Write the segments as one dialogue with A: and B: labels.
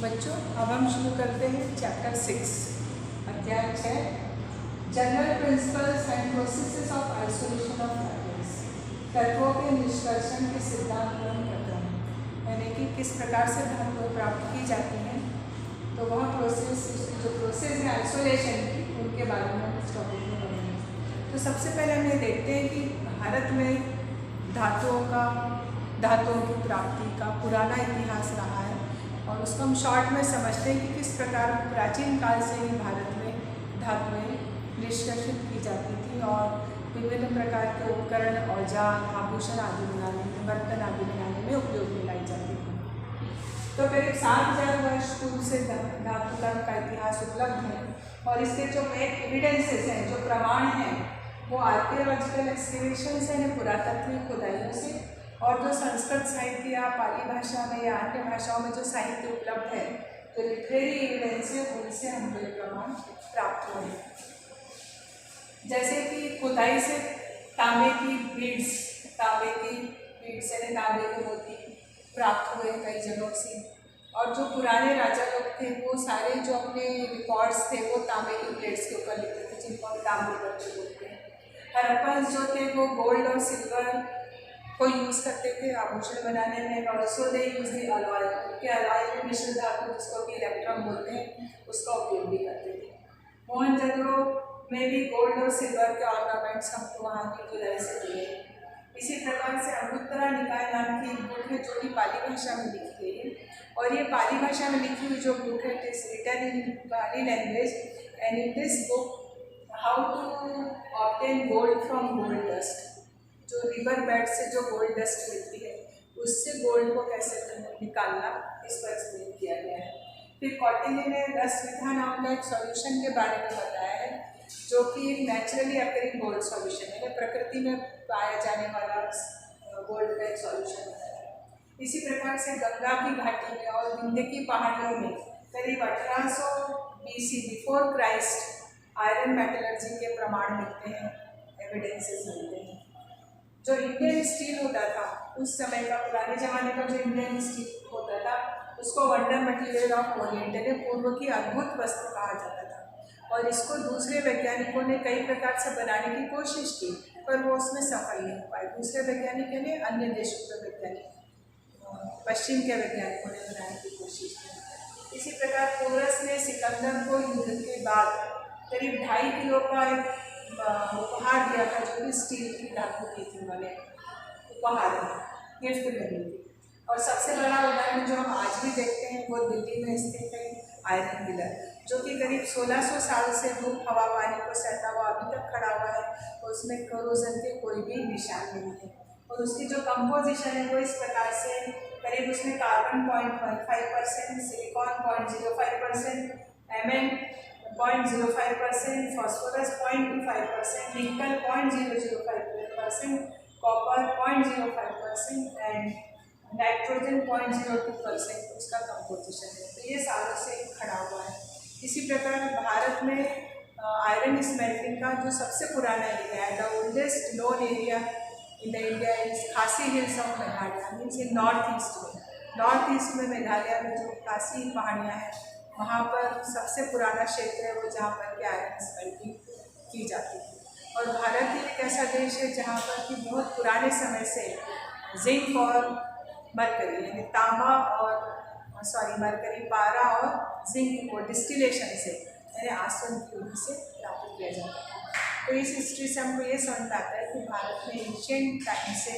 A: बच्चों, अब हम शुरू करते हैं चैप्टर 6 अध्याय 6 general principles and processes of isolation of atoms. तत्वों के निष्कर्षण के सिद्धांत एवं प्रक्रम, यानी कि किस प्रकार से धातुएं प्राप्त की जाती हैं, तो वह प्रोसेस है आइसोलेशन की, उनके बारे में हम इस टॉपिक में पढ़ेंगे। तो सबसे पहले हम ये देखते हैं कि भारत में धातुओं की प्राप्ति का पुराना इतिहास रहा है और उसको हम शॉर्ट में समझते हैं कि किस प्रकार प्राचीन काल से ही भारत में धातुएं निष्कर्षित की जाती थी और विभिन्न प्रकार के उपकरण, औजार, आभूषण आदि बनाने में, बर्तन आदि बनाने में उपयोग में लाई जाती थी। तो करीब 7000 वर्ष पूर्व से धातुकर्म का इतिहास उपलब्ध है और इसके जो मेन एविडेंसेस हैं, जो प्रमाण हैं, वो आर्कियोलॉजिकल एक्सकेवेशंस हैं, पुरातत्वीय खुदाइयों से, और जो संस्कृत साहित्य या पाली भाषा में या अन्य भाषाओं में जो साहित्य उपलब्ध है, जो लिटरेरी एविडेंस है, उनसे हमको ये प्रमाण प्राप्त हुए हैं। जैसे कि खुदाई से तांबे की बीड्स यानी तांबे के मोती प्राप्त हुए कई जगहों से, और जो पुराने राजा लोग थे वो सारे जो अपने रिकॉर्ड्स थे वो तांबे की प्लेट्स के ऊपर लिखते थे, जिनको हम तांबे करके बोलते हैं। हड़प्पन जो थे वो गोल्ड और सिल्वर को यूज़ करते थे आभूषण बनाने में, और also they use the alloy, के अलॉय में मिश्र धातु जिसको कि इलेक्ट्रम बोलते हैं, उसका उपयोग भी करते थे। मोहनजोदड़ो में भी गोल्ड और सिल्वर के ऑर्नामेंट्स हमको वहाँ की खुदाई से मिले। इसी प्रकार से अंगुत्तरा निकाय नाम की एक बुक है जो कि पाली भाषा में लिखी गई है, और ये पाली भाषा में लिखी हुई जो बुक है, it is written in Pali language, and in this book how to obtain gold from gold dust, जो रिवर बेड से जो गोल्ड डस्ट मिलती है उससे गोल्ड को कैसे निकालना, इस पर एक्सप्लेन किया गया है। फिर कौटिल्य ने रस विधा नाम का एक सॉल्यूशन के बारे में बताया है, जो कि एक नेचुरली अकरिंग गोल्ड सॉल्यूशन है, प्रकृति में पाया जाने वाला गोल्ड का एक सॉल्यूशन है। इसी प्रकार से गंगा की घाटी में और विंध्य की पहाड़ियों में करीब 1800 BC before Christ iron metallurgy के प्रमाण मिलते हैं, एविडेंसेस मिलते हैं। जो इंडियन स्टील होता था उस समय का, पुराने ज़माने का जो इंडियन स्टील होता था, उसको वंडर मटेरियल ऑफ ओरिएंट, यानी पूर्व की अद्भुत वस्तु कहा जाता था, और इसको दूसरे वैज्ञानिकों ने कई प्रकार से बनाने की कोशिश की, पर वो उसमें सफल नहीं हो पाए। दूसरे वैज्ञानिक यानी अन्य देशों के वैज्ञानिक, पश्चिम के वैज्ञानिकों ने बनाने की कोशिश की। इसी प्रकार पोरस ने सिकंदर को युद्ध के बाद करीब 2.5 किलो का एक उपहार दिया था, जो कि स्टील की धातु की थी, उन्होंने उपहार में गिफ्ट में दी थी। और सबसे बड़ा उदाहरण जो हम आज भी देखते हैं वो दिल्ली में स्थित है आयरन पिलर, जो कि करीब 1600 साल से धूप, हवा, पानी को सहता हुआ अभी तक खड़ा हुआ है, और उसमें कोरोजन के कोई भी निशान नहीं है। और उसकी जो कंपोजिशन है वो इस प्रकार से, करीब उसमें कार्बन 0.15%, सिलिकॉन 0.05%, Mn 0.05%, फॉस्फोरस 0.25%, निकल 0.005%, कॉपर 0.05% एंड नाइट्रोजन 0.02% उसका कंपोजिशन है। तो ये सालों से खड़ा हुआ है। इसी प्रकार भारत में आयरन स्मेल्टिंग का जो सबसे पुराना एरिया है, the oldest known area in the India is Khasi hills of Meghalaya, means in north east में मेघालय में जो खासी पहाड़ियाँ हैं, वहाँ पर सबसे पुराना क्षेत्र है वो, जहाँ पर कि आयरन स्मेल्टिंग की जाती है। और भारत ही एक ऐसा देश है जहाँ पर कि बहुत पुराने समय से जिंक और मरकरी, यानी मरकरी, पारा और जिंक को डिस्टिलेशन से, यानी आसवन की विधि से प्राप्त किया जाता है। तो इस हिस्ट्री से हमको ये समझ आता है कि भारत में एंशिएंट टाइम से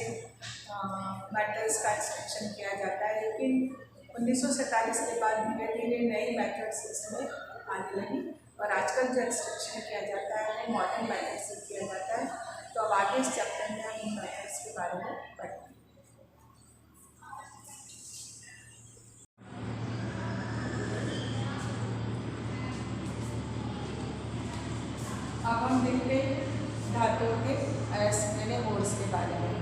A: मेटल्स का एक्सट्रैक्शन किया जाता है, लेकिन 1947 के बाद धीरे धीरे नई मेथड्स इसमें आने लगी, और आजकल जो एक्सट्रैक्शन किया जाता है वो मॉडर्न मेथड से किया जाता है। तो अब आगे इस चैप्टर में हम इन मेथड्स के बारे में पढ़ेंगे। अब हम देखते हैं धातुओं के यानी ओर्स के बारे में।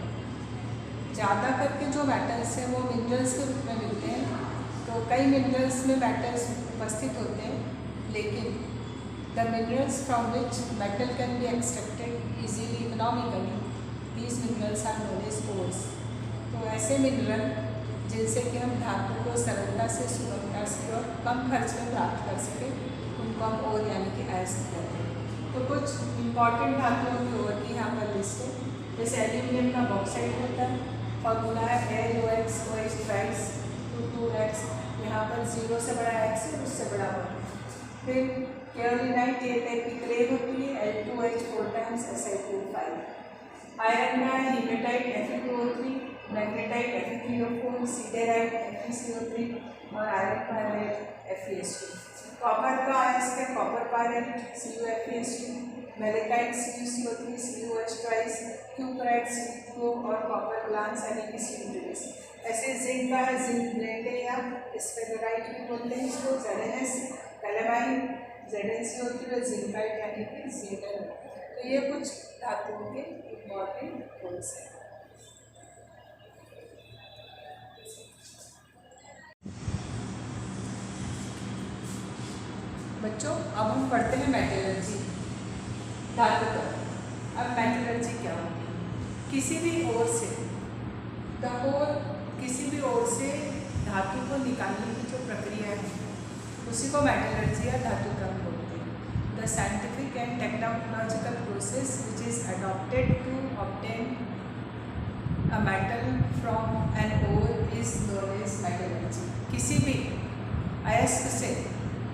A: ज़्यादा करके जो मेटल्स हैं वो मिनरल्स के रूप में मिलते हैं, तो कई मिनरल्स में मेटल्स उपस्थित होते हैं, लेकिन the minerals from which metal can be extracted easily economically, these minerals are known as ores. तो ऐसे मिनरल जिनसे कि हम धातु को सरलता से, सुगमता से और कम खर्च में प्राप्त कर सकें, उनको हम ओर यानी कि अयस्क कहते हैं। तो कुछ इम्पॉर्टेंट धातुओं की ओर की यहाँ पर लिस्ट है। जैसे एल्यूमिनियम का बॉक्साइड होता है, फॉर्मूला है AlOX OH 2x, यहाँ पर 0 से बड़ा x है, उससे बड़ा 1। फिर केओलिनाइट ये टाइप की क्ले होती है, Al2H 4 times Si2O5। आयरन का है हीमेटाइट Fe2O3, magnetite Fe3O4, siderite FeCO3 और आयरन पायराइट FeS2। कॉपर का अयस्क है copper pyrite CuFeS2, मेलेटाइट CuCO3 CuH twice, cuprite CO और कॉपर ग्लांस यानी कि CuDs। ऐसे जिंक का है जिंक ब्लेंड है, या स्फेरोराइट भी बोलते हैं इसको, ZnS, कैलेमाइन ZnCO3, जिंकाइट यानी कि Zn। तो ये कुछ धातुओं के इम्पॉर्टेंट रोल्स हैं। बच्चों अब हम पढ़ते हैं मेटलर्जी, धातु का। अब मेटलर्जी क्या होगी? किसी भी ओर से किसी भी ओर से धातु को निकालने की जो प्रक्रिया है उसी को मेटलर्जी या धातु क्रम बोलते हैं। The scientific and technological process which is adopted to obtain a metal from an ore is known as metallurgy. किसी भी अयस्क से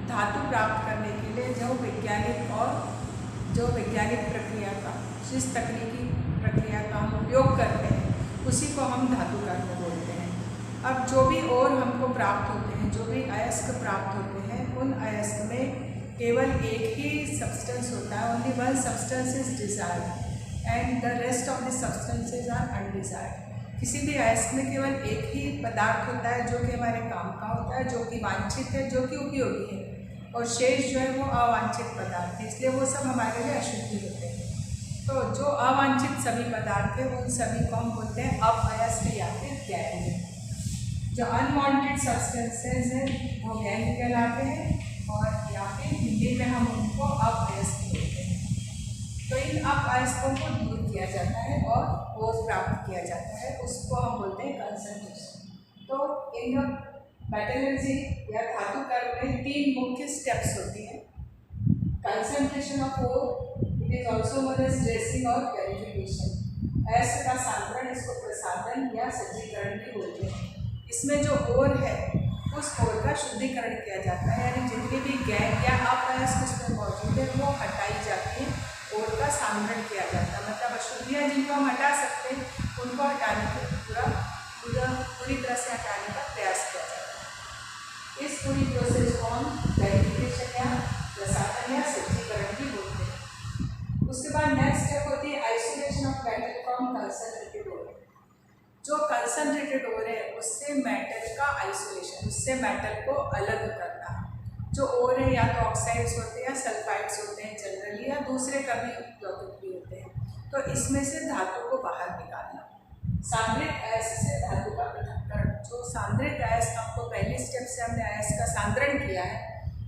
A: धातु प्राप्त करने के लिए जो वैज्ञानिक प्रक्रिया का, जिस तकनीकी प्रक्रिया का हम उपयोग करते हैं उसी को हम धातु कर्म बोलते हैं। अब जो भी ओर हमको प्राप्त होते हैं, जो भी अयस्क प्राप्त होते हैं, उन अयस्क में केवल एक ही सब्सटेंस होता है, only one substance is desired and the rest of the substances are undesired. किसी भी अयस्क में केवल एक ही पदार्थ होता है जो कि हमारे काम का होता है, जो कि वांछित है, जो कि उपयोगी है, और शेष जो है वो अवांछित पदार्थ है, इसलिए वो सब हमारे लिए अशुद्धि होते हैं। तो जो अवांछित सभी पदार्थ है उन सभी को हम बोलते हैं अपअयस्क या फिर गैंग। जो अनवांटेड सब्सटेंसेज हैं वो गैंग कहलाते हैं, और या फिर हिंदी में हम उनको अपअयस्क बोलते हैं। तो इन अपअयस्कों को दूर किया जाता है और ओर प्राप्त किया जाता है, उसको हम बोलते हैं कंसंट्रेशन। तो इन मेटलर्जी या धातु कर्म में 3 मुख्य स्टेप्स होती हैं। Concentration of ore, it is also known as dressing और प्यूरिफिकेशन। अयस्क का सांद्रण, इसको प्रसाधन या सज्जीकरण भी बोलते हैं। इसमें जो ओर है उस ओर का शुद्धिकरण किया जाता है, यानी जितनी भी गैंग या अपअयस्क उसमें मौजूद है वो हटाई जाती है, ओर का सांद्रण किया जाता है। मतलब अशुद्धियाँ जिनको हम हटा सकते हैं उनको हटाने के पूरी तरह से हटाने का प्रयास किया जाता है। इस पूरी प्रोसेस को हम प्यूरिफिकेशन या प्रसाधन या सज्जीकरण भी बोलते हैं। उसके बाद नेक्स्ट स्टेप होती है isolation of metal from concentrated ore. जो कंसंट्रेटेड ओर है उससे मेटल का आइसोलेशन, उससे मेटल को अलग करना। जो ओर है या तो ऑक्साइड्स होते हैं या सल्फाइड्स होते हैं जनरली, या दूसरे कभी यौगिक भी होते हैं। तो इसमें से धातु को बाहर निकालना। सांद्रित अयस्क से धातु का पृथक्करण। जो सांद्रित अयस्क हमको पहले स्टेप से हमने अयस्क का सांद्रण किया है,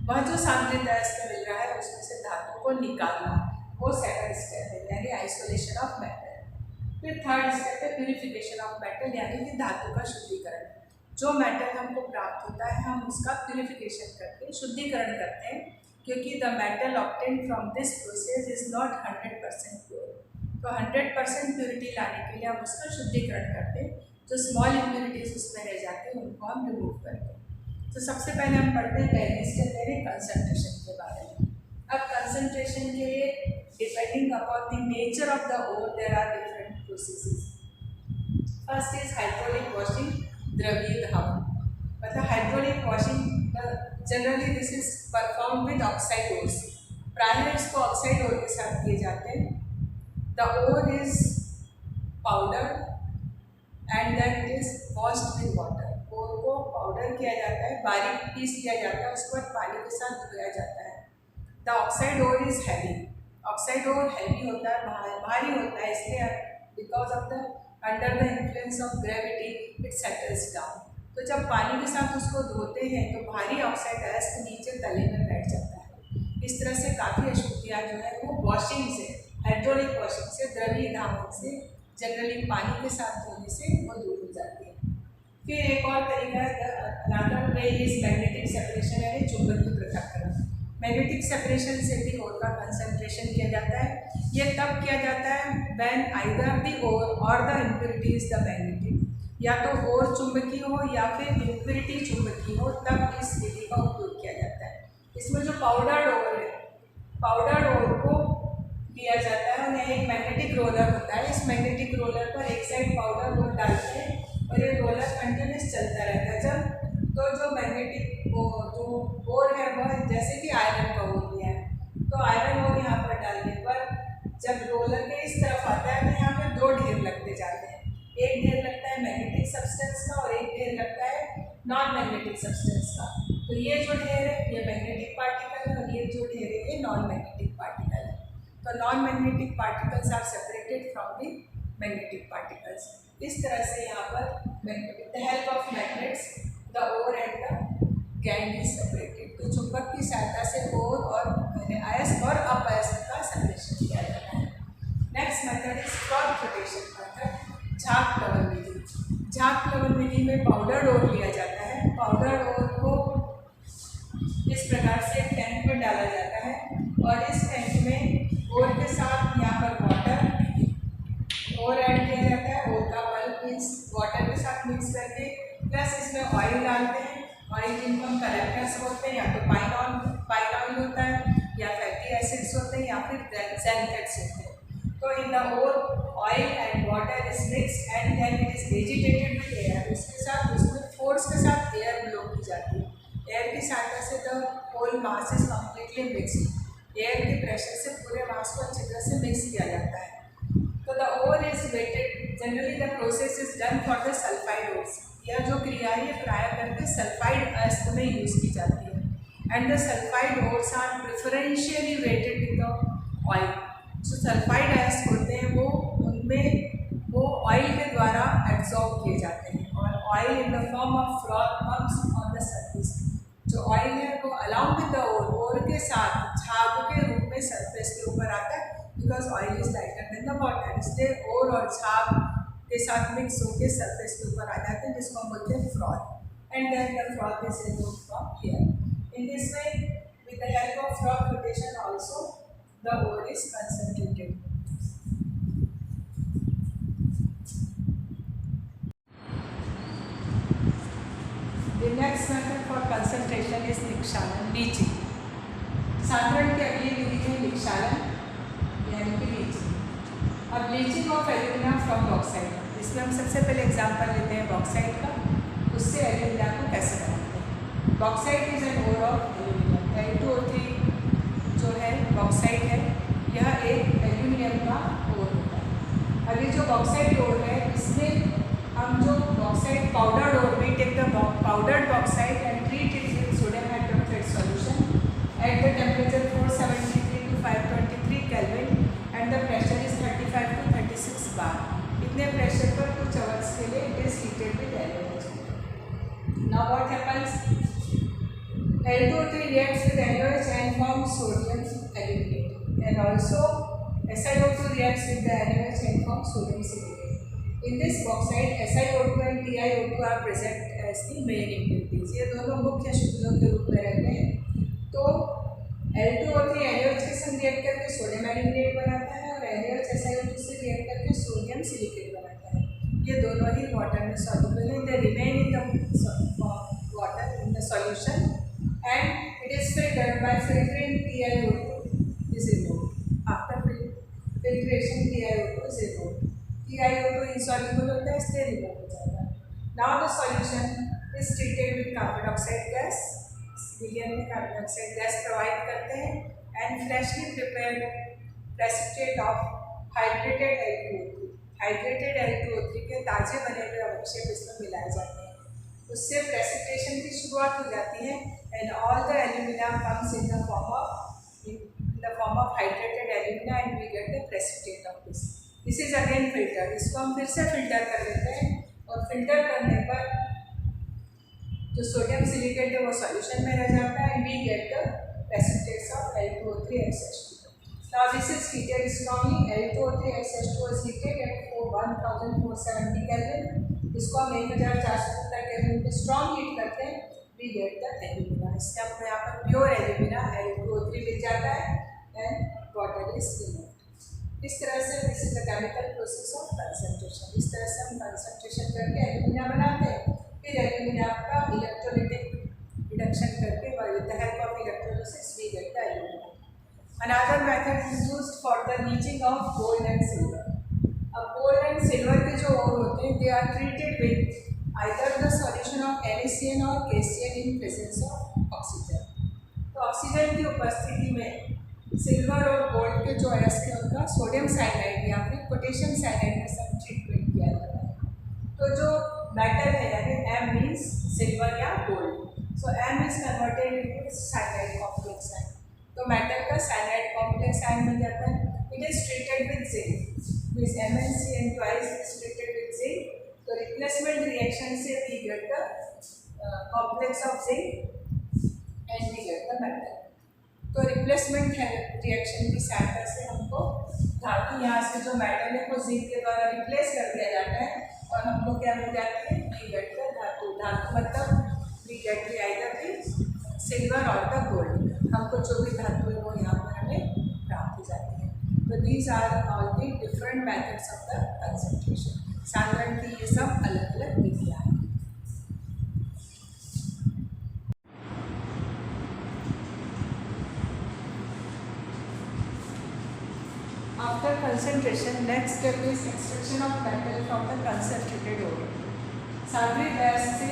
A: वह जो सांद्रित अयस्क मिल रहा है उसमें से धातु को निकालना, वो सेकंड स्टेप है, यानी आइसोलेशन ऑफ मेटल। फिर थर्ड स्टेप है प्यूरिफिकेशन ऑफ मेटल, यानी कि धातु का शुद्धिकरण। जो मेटल हमको प्राप्त होता है हम उसका प्यूरिफिकेशन करके शुद्धिकरण करते हैं, क्योंकि the metal obtained from this process is not 100% pure. तो 100% प्योरिटी लाने के लिए हम उसका शुद्धिकरण करते हैं, जो स्मॉल इम्प्योरिटीज उसमें रह जाते हैं उनको हम रिमूव करते हैं। तो सबसे पहले हम पढ़ते हैं पहले स्टेप यानी कंसंट्रेशन के बारे में। अब कंसंट्रेशन के लिए depending upon the nature of the ore there are different processes. First is hydraulic washing, द्रवीय धावन। मतलब hydraulic washing generally this is perform with oxide ores. प्रायः इसको ऑक्साइड ओर के साथ किए जाते हैं। The ore is powder and then it is washed with water. Ore को पाउडर किया जाता है, बारीक पीस किया जाता है, उसके बाद पानी के साथ धोया जाता है। The oxide ore is heavy. Oxide ore heavy होता है, भारी होता है, इसलिए because of the under the influence of gravity it settles down. तो जब पानी के साथ उसको धोते हैं तो भारी ऑक्साइड अयस्क नीचे तले में बैठ जाता है। इस तरह से काफ़ी अशुद्धियाँ जो है वो वॉशिंग से, हाइड्रोलिक वॉशिंग से, द्रवीय धावन से, जनरली पानी के साथ धोने से वो दूर हो जाती है। फिर एक और तरीका है, another way is magnetic separation, यानी चुंबकीय पृथक्करण। मैग्नेटिक सेपरेशन से भी ओर का कंसंट्रेशन किया जाता है। ये तब किया जाता है व्हेन आइदर द ओर और the impurity is the magnetic, या तो ओर चुंबकीय हो या फिर इम्प्योरिटी चुंबकीय हो, तब इस विधि का उपयोग किया जाता है। इसमें जो पाउडर्ड ओर है, पाउडर्ड ओर को दिया जाता है, उन्हें एक मैग्नेटिक रोलर होता है। इस मैग्नेटिक रोलर पर एक साइड पाउडर ओर डालते हैं और ये रोलर कंटिन्यूस चलता रहता है। जब तो जो मैग्नेटिक जो ओर है वह जैसे कि आयरन का ओर दिया है, तो आयरन ओर यहाँ पर डालने पर जब रोलर के इस तरफ आता है तो यहाँ पे दो ढेर लगते जाते हैं। एक ढेर लगता है मैग्नेटिक सब्सटेंस का और एक ढेर लगता है नॉन मैग्नेटिक सब्सटेंस का। तो ये जो ढेर है ये मैग्नेटिक पार्टिकल है और ये जो ढेर है ये नॉन मैग्नेटिक पार्टिकल है। तो non magnetic particles are separated from the magnetic particles. इस तरह से यहाँ पर with the help of magnets the ore and the gangue is separated. तो चुंबक की सहायता से ओर और अयस्क और अपयस्क का सेपरेशन किया जाता है। Next method is cross rotation method, झाग प्लवन विधि। झाग प्लवन विधि में पाउडर्ड ओर लिया जाता है। पाउडर्ड ओर को इस प्रकार से टैंक में डाला जाता है और इस टैंक में ओर के साथ यहाँ पर वाटर और ऐड किया जाता है। ओर का बल्ब मीन्स वाटर के साथ मिक्स करके, प्लस इसमें ऑयल डालते हैं। ऑयल जिनको हम कलेक्टर्स बोलते हैं, या तो पाइन ऑयल होता है या फैटी एसिड्स होते हैं या फिर ज़ैनफेट्स होते हैं। तो in the ore oil and water is mix and then it is agitated with air. इसके साथ उसमें फोर्स के साथ एयर ब्लो की जाती है। एयर की सहायता से the whole mass is completely mixed. Air के प्रेशर से पूरे मास को अच्छी तरह से मिक्स किया जाता है। तो the ore is wetted, generally the process is done for the sulphide ores. यह जो क्रिया है ये प्राय करके सल्फाइड अयस्क में यूज़ की जाती है। And the sulphide ores are preferentially wetted with the oil. जो सल्फाइड अयस्क होते हैं वो उनमें वो ऑयल के द्वारा एब्जॉर्ब किए जाते हैं और oil in the form of froth comes on the surface. जो ऑयल है वो अलाउंग विद द ओर के साथ झाग के रूप में सरफेस के ऊपर आता है, because oil is lighter than the water. इसलिए ओर और झाग के साथ मिक्स होकर सरफेस के ऊपर आ जाते हैं, जिसको हम बोलते हैं froth. And then the froth is removed from here. In this way with the help of froth rotation also the ore is concentrated. The next method for concentration is निक्षालन, लीचिंग। सांद्रण की अगली विधि है निक्षालन यानी कि लीचिंग। अब leaching of alumina from bauxite, इसमें हम सबसे पहले एग्जांपल लेते हैं बॉक्साइट का, उससे एल्यूमिना को कैसे बनाते हैं। Bauxite is an ore of aluminium. Al2O3 जो है बॉक्साइट है, यह एक एल्यूमिनियम का ओर होता है। अभी जो बॉक्साइट ओर है इसमें हम जो bauxite powdered ore, we take the powdered bauxite and treat it with sodium hydroxide solution at the temperature 473 to 523 Kelvin and the pressure is 35 to 36 bar। इतने प्रेशर पर कुछ आवर्स के लिए it is heated with NaOH। Now what happens? Al2O3 reacts with NaOH and forms sodium aluminate, and also SiO2 reacts with the NaOH and forms sodium silicate। In this bauxite, SiO2 and TiO2 are present as the main impurities। ये दोनों मुख्य शुद्धों के रूप में रहते हैं। तो Al2O3 NaOH के संग रिएक्ट करके सोडियम एल्यूमिनेट बनाता है और NaOH SiO2 से रिएक्ट करके सोडियम सिलिकेट बनाता है। ये दोनों ही वाटर में सॉल्युबल है। They remain in the water in the solution and it is filtered bye filtering TiO2 is removed. After filtration TiO2 is removed. TiO2 insoluble होता है इसलिए रिमूव हो जाता है। Now the solution is treated with carbon dioxide gas. Helium में carbon dioxide gas provide करते हैं and freshly prepared precipitate of hydrated Al2O3। Hydrated Al2O3 के ताजे बने हुए अवक्षेप इसमें मिलाए जाते हैं। उससे प्रेसिपिटेशन की शुरुआत हो जाती है and all the alumina comes in the form of hydrated alumina and we get the precipitate of this. This is again filter. इसको हम फिर से फिल्टर कर लेते हैं और फिल्टर करने पर जो सोडियम सिलिकेट है वो सॉल्यूशन में रह जाता है and we get the precipitates of Al2O3 SH2। Now this is heated strongly. Al2O3 SH2 is heated at 1470 Kelvin इसको हम 1470 केल्विन पे स्ट्रॉन्ग हीट करते हैं, वी गेट द एल्यूमिना। इससे आपको यहाँ पर प्योर एल्यूमिना Al2O3 मिल जाता है एंड वाटर इज रिमूव्ड। इस तरह से this is the chemical process of concentration. इस तरह से हम कंसंट्रेशन करके एल्यूमिना बनाते हैं, फिर एल्यूमिना का इलेक्ट्रोलिटिक रिडक्शन करके with the help of electrolysis we get the alumina. Another method is used for the leaching of gold and silver. अब gold and silver के जो ore होते हैं, they are treated with either the solution of NaCN or KCl in presence of oxygen. तो oxygen की उपस्थिति में silver और गोल्ड के जो अयस्क है उनका सोडियम साइनाइड या फिर पोटेशियम साइनाइड के साथ ट्रीटमेंट किया जाता है। तो जो मेटल है यानी M मीन्स सिल्वर या gold, so M is converted into cyanide complex ion. तो मेटल का साइनाइड कॉम्प्लेक्स आयन मिल जाता है। It is treated with zinc, means MnCN twice is treated with zinc. तो रिप्लेसमेंट रिएक्शन से we get the complex of zinc and we get the metal. तो replacement reaction की सहायता से हमको धातु यहाँ से जो मेटल है वो जिंक के द्वारा रिप्लेस कर दिया जाता है और हमको क्या मिल जाती है, वी गेट द धातु। धातु मतलब we get the either the silver और द गोल्ड। हमको जो भी धातु है वो यहाँ पर हमें प्राप्त हो जाती है। तो these are all the different methods of the concentration. सांद्रण की ये सब अलग अलग विधियाँ हैं। After concentration, next step is extraction of metal from the concentrated ore. सागरी गैस से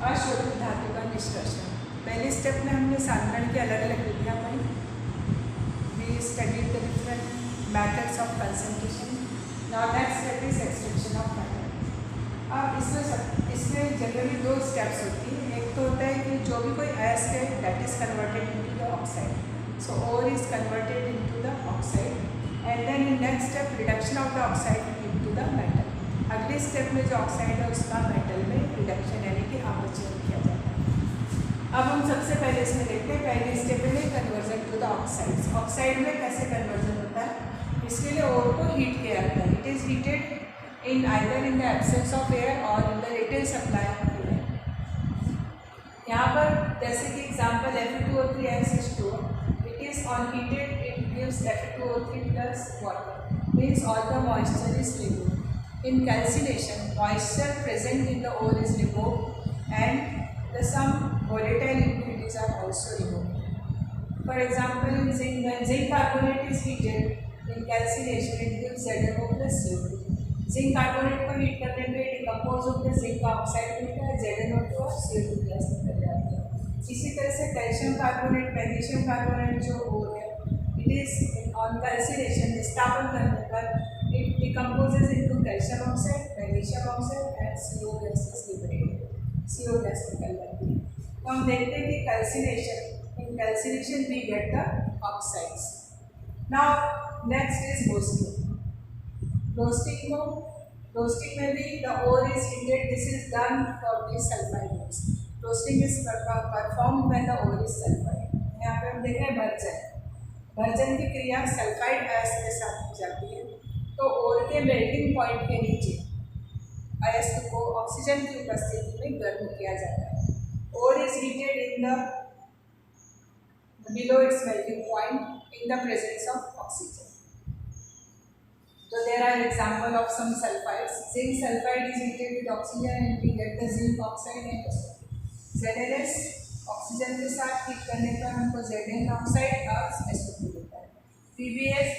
A: अशोधित धातु का निष्कर्षण। पहले स्टेप में हमने सांद्रण की अलग अलग विधियाँ पढ़ी। We studied the different methods of concentration. Now next step is extraction of metal. अब इसमें जनरली दो स्टेप्स होती हैं। एक तो होता है कि जो भी कोई अयस्क है that is converted into the oxide, so ore is converted into the oxide and then in next step reduction of the oxide into the metal. अगले स्टेप में जो ऑक्साइड है उसका मेटल में रिडक्शन यानी कि अपचयन किया जाता है। अब हम सबसे पहले इसमें देखते हैं पहले स्टेप में conversion to the oxides. Oxide में कैसे कन्वर्जन होता है, इसके लिए ओर को हीट किया जाता है। It is heated in either in the absence of air or in the retail supply of air. यहाँ पर जैसे कि example Fe2O3 it is on heated, it gives Fe2O3 plus water, means all the moisture is removed. In calcination, moisture present in the ore is removed and some volatile impurities are also removed. For example, in zinc, when zinc carbonate is heated in calcination, it gives ZnO plus CO2. Zinc carbonate को heat करने पे decompose होकर zinc का oxide मिलता है, ZnO2 और CO2 gas निकल जाती है। इसी तरह से कैल्शियम कार्बोनेट, मैग्नीशियम कार्बोनेट जो ओर है इट इज ऑन कैल्सिनेशन विस्थापन करने पर it decomposes into calcium oxide, magnesium oxide and CO gas is liberated, CO gas निकल जाती है। तो हम देखते हैं कि calcination, in calcination we get the oxides. Now next is roasting. Roasting में भी the ore is heated, this is done for the sulphide ores. Roasting is performed when the ore is sulphide. यहाँ पे हम देख रहे हैं version की क्रिया सल्फाइड अयस्क के साथ की जाती है। तो ओर के मेल्टिंग पॉइंट के नीचे अयस्क को ऑक्सीजन की उपस्थिति में गर्म किया जाता है। Ore is heated in the below its melting point in the presence of oxygen. So there are example of some sulfides. Zinc sulfide is heated with oxygen and we get the zinc oxide and SO2. ZnS oxygen के साथ heat करने पर हमको Zn oxide और SO2 मिलता है। PbS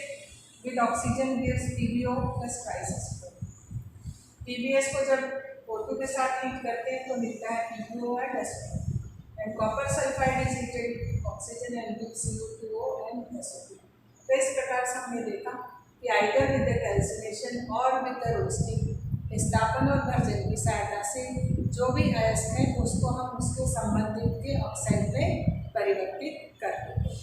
A: with oxygen gives PbO plus twice SO2. PbS को जब O2 के साथ हीट करते हैं तो मिलता है PbO and SO2. And copper sulfide is heated with oxygen and gives CO2O and SO2. तो इस प्रकार से हमने देखा कि आइदर विद द कैल्सिनेशन और विद द रोस्टिंग विस्थापन और भर्जन की सहायता से जो भी अयस्क है उसको हम उसके संबंधित के ऑक्साइड में परिवर्तित करते हैं।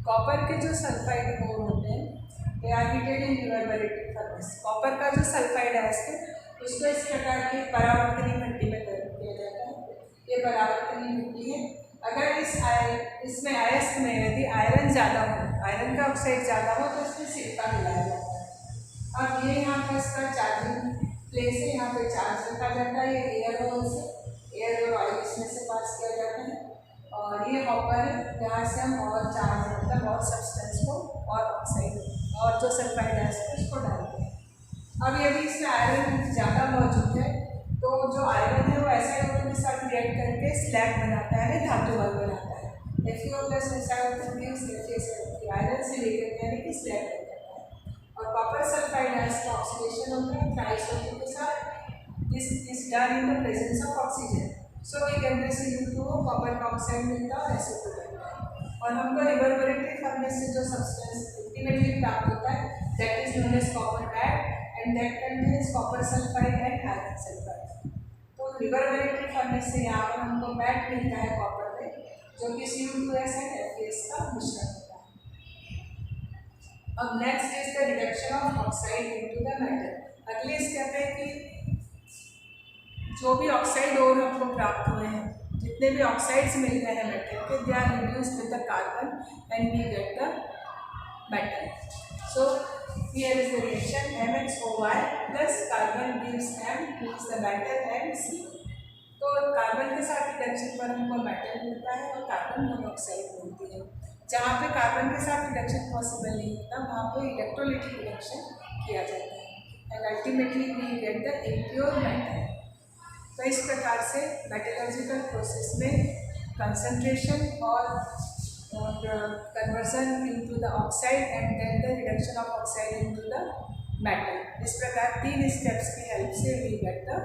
A: कॉपर के जो सल्फाइड ओर होते हैं they are heated in reverberatory furnace. Copper का जो सल्फाइड अयस्क है उसको इस प्रकार की परावर्तनीय मिट्टी में गर्म किया जाता है। ये परावर्तनीय मिट्टी है अगर इसमें अयस्क में यदि आयरन ज़्यादा हो, आयरन का ऑक्साइड ज़्यादा हो तो इसमें सिलिका मिलाया जाता है। अब ये यहाँ पर इसका चार्जिंग प्लेस है, यहाँ पे चार्ज रखा जाता है। ये एयर होल से एयर और ऑयल इसमें से पास किया जाता है और ये हॉपर है जहाँ से हम और चार्ज मतलब और सब्सटेंस को और ऑक्साइड और जो सल्फाइड गैस है उसको डालते हैं। अब यदि इसमें आयरन ज़्यादा मौजूद है तो जो आयरन है वो SiO2 के साथ रिएक्ट करके स्लैग बनाता है, धातु वर्ग बनाता है। FeO plus SiO2 gives iron से लेकर यानी कि स्लैग बन जाता है। और कॉपर सल्फाइड गैस का ऑक्सीडेशन होता है TiSO2 के साथ। This is done in the presence of oxygen. So we get this Cu2 copper का ऑक्साइड मिलता है और SO2 बनता है। और हमको रिवर्बरेटरी फर्नेस से जो सब्सटेंस अल्टीमेटली प्राप्त होता है that is known as copper pad and that contains copper sulfide and iron sulfide। तो रिवर्बरेटरी फर्नेस से यहाँ पर हमको पैड मिलता है कॉपर में जो कि Cu2S and FeS का मिश्रण होता है। अब next is the reduction of oxide into the metal. अगले स्टेप है कि जो भी ऑक्साइड और हमको प्राप्त हुए हैं, जितने भी ऑक्साइड्स मिल रहे हैं मेटल के, they are reduced with the carbon and we get the metal. So here is the reaction MXOY plus carbon gives M gives the metal and CO। तो कार्बन के साथ रिडक्शन पर हमको मेटल मिलता है और कार्बन मोनोऑक्साइड मिलती है। जहाँ पे कार्बन के साथ रिडक्शन पॉसिबल नहीं होता वहाँ पे इलेक्ट्रोलाइटिक रिडक्शन किया जाता है and ultimately we get the impure metal. तो इस प्रकार से मेटलर्जिकल प्रोसेस में कंसंट्रेशन और conversion into the oxide and then the reduction of oxide into the metal, इस प्रकार 3 स्टेप्स की हेल्प से we get the